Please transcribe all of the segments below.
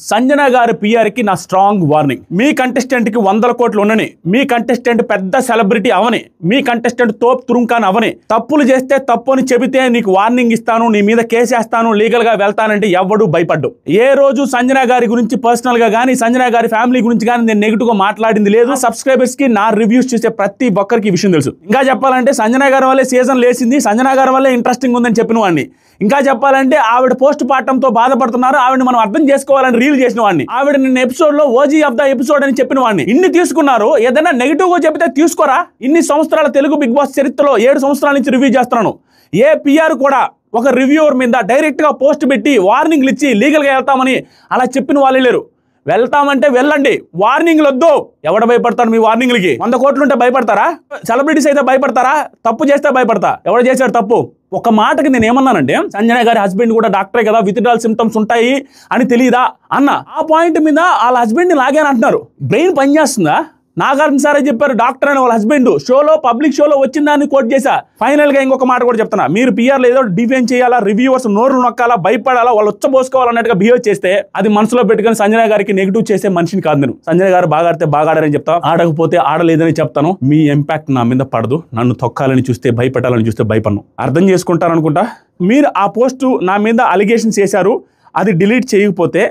సంజన గారి పిఆర్కి నా strong warning. మీ కంటెస్టెంట్కి 100 కోట్లు ఉండని, మీ కంటెస్టెంట్ పెద్ద సెలబ్రిటీ అవని, మీ కంటెస్టెంట్ తోప్ తురుంకాన్ అవని, తప్పులు చేస్తే తప్పు అని చెబితే నీకు వార్నింగ్ ఇస్తాను, నీ మీద కేసేస్తాను, లీగల్ గా వెళ్తానంటే ఎవ్వడు భయపడ్డు. ఏ రోజు సంజన గారి గురించి పర్సనల్ గా కానీ సంజన గారి ఫ్యామిలీ గురించి కానీ నేను నెగిటివ్ గా మాట్లాడింది లేదు. సబ్స్క్రైబర్స్ కి నా రివ్యూస్ చూసే ప్రతి ఒక్కరికి ఈ విషయం తెలుసు. ఇంకా చెప్పాలంటే సంజన గారి వల్లే సీజన్ లేసింది, సంజన గారి వల్లే ఇంట్రెస్టింగ్ ఉందని చెప్పిన వాడిని. ఇంకా చెప్పాలంటే ఆవిడ పోస్ట్ పార్టంతో బాధపడుతున్నారు, ఆవిడని మనం అర్థం చేసుకోవాలని రీల్ చేసిన వాడిని. ఆవిడ నిన్న ఎపిసోడ్ లో ఓజీ ఆఫ్ ద ఎపిసోడ్ అని చెప్పిన వాడిని. ఇన్ని తీసుకున్నారు, ఏదైనా నెగిటివ్ గా చెప్తే తీసుకోరా? ఇన్ని సంవత్సరాల తెలుగు బిగ్ బాస్ చరిత్రలో 7 సంవత్సరాల నుంచి రివ్యూ చేస్తున్నాను. ఏ పిఆర్ కూడా ఒక రివ్యూవర్ మీద డైరెక్ట్ గా పోస్ట్ పెట్టి వార్నింగ్లు ఇచ్చి లీగల్ గా వెళ్తామని అలా చెప్పిన వాళ్ళే లేరు. వెళ్తామంటే వెళ్ళండి, వార్నింగ్లు వద్దు. ఎవడ భయపడతారు మీ వార్నింగ్లకి? 100 కోట్లు ఉంటే భయపడతారా? సెలబ్రిటీస్ అయితే భయపడతారా? తప్పు చేస్తే భయపడతా. ఎవడు చేశాడు తప్పు? ఒక మాటకి నేను ఏమన్నానంటే, సంజన గారి హస్బెండ్ కూడా డాక్టరే కదా, విత్డ్రాల్ సిమ్టమ్స్ ఉంటాయి అని తెలియదా అన్న. ఆ పాయింట్ మీద వాళ్ళ హస్బెండ్ని లాగాని అంటున్నారు. బ్రెయిన్ పనిచేస్తుందా? నాగార్జున సారే చెప్పారు డాక్టర్ అని వాళ్ళ హస్బెండ్ షోలో, పబ్లిక్ షోలో వచ్చిన దాన్ని కోట్ చేశా. ఫైనల్ గా ఇంకొక మాట కూడా చెప్తున్నా, మీరు పిఆర్లో ఏదో డిఫెండ్ చేయాలా, రివ్యూవర్స్ నోరు నొక్కాలా, భయపడాలా, వాళ్ళు ఉచ్చబోసుకోవాలన్నట్టుగా బిహేవ్ చేస్తే అది మనసులో పెట్టుకుని సంజన గారికి నెగిటివ్ చేసే మనిషిని కాదు నేను. సంజన గారు బాగా ఆడితే బాగా ఆడారని చెప్తా, ఆడకపోతే ఆడలేదని చెప్తాను. మీ ఇంపాక్ట్ నా మీద పడదు. నన్ను తొక్కాలని చూస్తే, భయపెట్టాలని చూస్తే భయపడను. అర్థం చేసుకుంటారనుకుంటా. మీరు ఆ పోస్టు నా మీద అలిగేషన్స్ చేశారు, అది డిలీట్ చేయకపోతే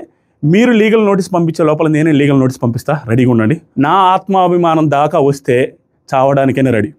మీరు లీగల్ నోటీస్ పంపించే లోపల నేనే లీగల్ నోటీస్ పంపిస్తా. రెడీగా ఉండండి. నా ఆత్మాభిమానం దాకా వస్తే చావడానికైనా రెడీ.